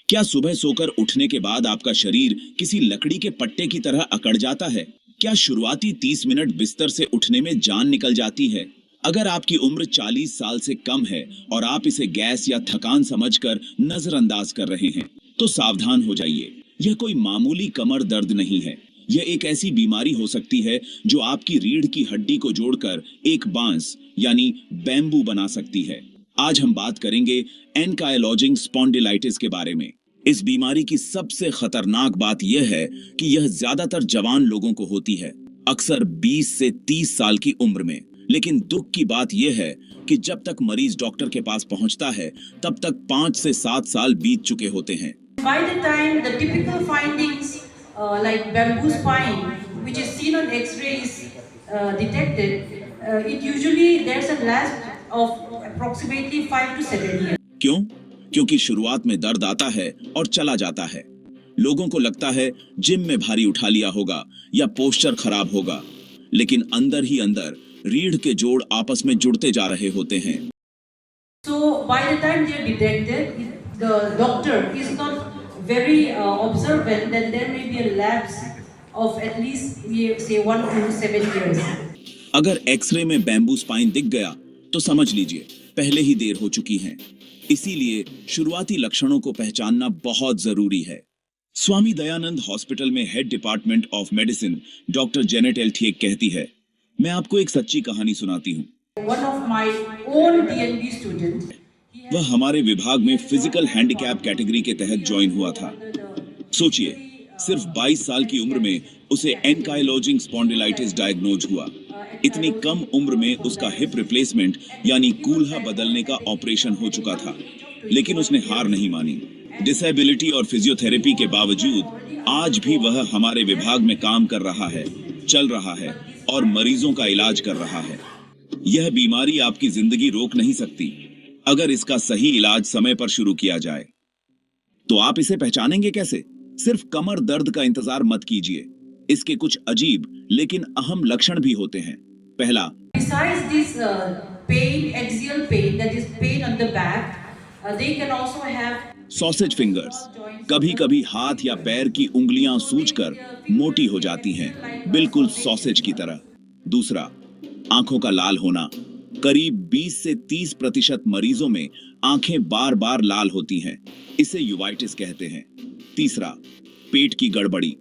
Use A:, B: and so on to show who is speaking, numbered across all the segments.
A: क्या सुबह सोकर उठने के बाद आपका शरीर किसी लकड़ी के पट्टे की तरह अकड़ जाता है? क्या शुरुआती 30 मिनट बिस्तर से उठने में जान निकल जाती है? अगर आपकी उम्र 40 साल से कम है और आप इसे गैस या थकान समझकर नजरअंदाज कर रहे हैं, तो सावधान हो जाइए। यह कोई मामूली कमर दर्द नहीं है। यह एक ऐसी बीमारी हो सकती है जो आपकी रीढ़ की हड्डी को जोड़कर एक बांस यानी बैम्बू बना सकती है। आज हम बात करेंगे एनकाइलोजिंग स्पॉन्डिलाइटिस के बारे में। इस बीमारी की सबसे खतरनाक बात यह है कि यह ज्यादातर जवान लोगों को होती है, अक्सर 20 से 30 साल की उम्र में। लेकिन दुख की बात यह है कि जब तक मरीज डॉक्टर के पास पहुंचता है, तब तक 5 से 7 साल बीत चुके होते हैं।
B: By the time the typical findings like bamboo spine, which is seen on X-ray, is detected, it usually there's a lapse of approximately 5 to 7 years.
A: क्यों? क्योंकि शुरुआत में दर्द आता है और चला जाता है। लोगों को लगता है जिम में भारी उठा लिया होगा या पोस्चर खराब होगा, लेकिन अंदर ही अंदर रीढ़ के जोड़ आपस में जुड़ते जा रहे होते हैं।
B: So by the time they are detected, the doctor is not very observant, then there may be a lapse of at least say 1 to 7 years.
A: अगर एक्सरे में बैम्बू स्पाइन दिख गया तो समझ लीजिए पहले ही देर हो चुकी है। इसीलिए शुरुआती लक्षणों को पहचानना बहुत जरूरी है। स्वामी दयानंद हॉस्पिटल में head department of medicine doctor Janet L ठेक कहती है, मैं आपको एक सच्ची कहानी सुनाती हूँ।
B: One of my own DNB students,
A: वह हमारे विभाग में फिजिकल हैंडीकैप कैटेगरी के तहत ज्वाइन हुआ था। सोचिए, सिर्फ 22 साल की उम्र में उसे एनकाइलोजिंग स्पॉन्डिलाइटिस डायग्नोज हुआ। इतनी कम उम्र में उसका हिप रिप्लेसमेंट यानी कूल्हा बदलने का ऑपरेशन हो चुका था, लेकिन उसने हार नहीं मानी। डिसेबिलिटी और फिजियोथेरेपी के बावजूद आज भी वह हमारे विभाग में काम कर रहा है, चल रहा है और मरीजों का इलाज कर रहा है। यह बीमारी आपकी जिंदगी रोक नहीं सकती, अगर इसका सही इलाज समय पर शुरू किया जाए। तो आप इसे पहचानेंगे कैसे? सिर्फ कमर दर्द का इंतजार मत कीजिए। इसके कुछ अजीब लेकिन अहम लक्षण भी होते हैं। पहला,
B: besides this pain, axial pain, that is pain on the back, they can also have
A: sausage fingers. कभी कभी हाथ या पैर की उंगलियां सूजकर मोटी हो जाती हैं, बिल्कुल सॉसेज की तरह। दूसरा, आंखों का लाल होना। करीब 20 से 30% मरीजों में आंखें बार बार लाल होती हैं, इसे यूवाइटिस कहते हैं। तीसरा, पेट की गड़बड़ी।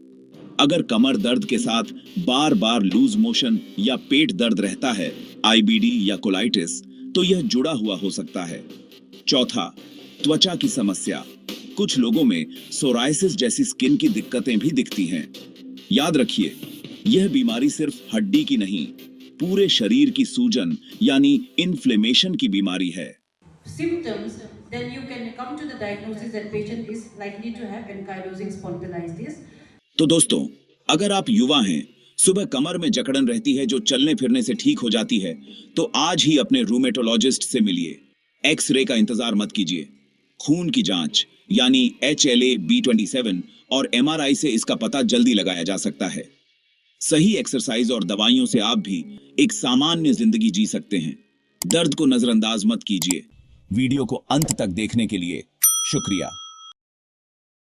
A: अगर कमर दर्द के साथ बार बार लूज मोशन या पेट दर्द रहता है, आईबीडी या कोलाइटिस, तो यह जुड़ा हुआ हो सकता है। चौथा, त्वचा की समस्या। कुछ लोगों में सोराइसिस जैसी स्किन की दिक्कतें भी दिखती हैं। याद रखिए, यह बीमारी सिर्फ हड्डी की नहीं, पूरे शरीर की सूजन यानी इन्फ्लेमेशन की बीमारी है।
B: symptoms, then you can come to the diagnosis that patient is likely to have ankylosing spondylitis.
A: तो दोस्तों, अगर आप युवा हैं, सुबह कमर में जकड़न रहती है जो चलने फिरने से ठीक हो जाती है, तो आज ही अपने रूमेटोलॉजिस्ट से मिलिए। एक्सरे का इंतजार मत कीजिए। खून की जांच यानी HLA-B27 और MRI से इसका पता जल्दी लगाया जा सकता है। सही एक्सरसाइज और दवाइयों से आप भी एक सामान्य जिंदगी जी सकते हैं। दर्द को नजरअंदाज मत कीजिए। वीडियो को अंत तक देखने के लिए शुक्रिया।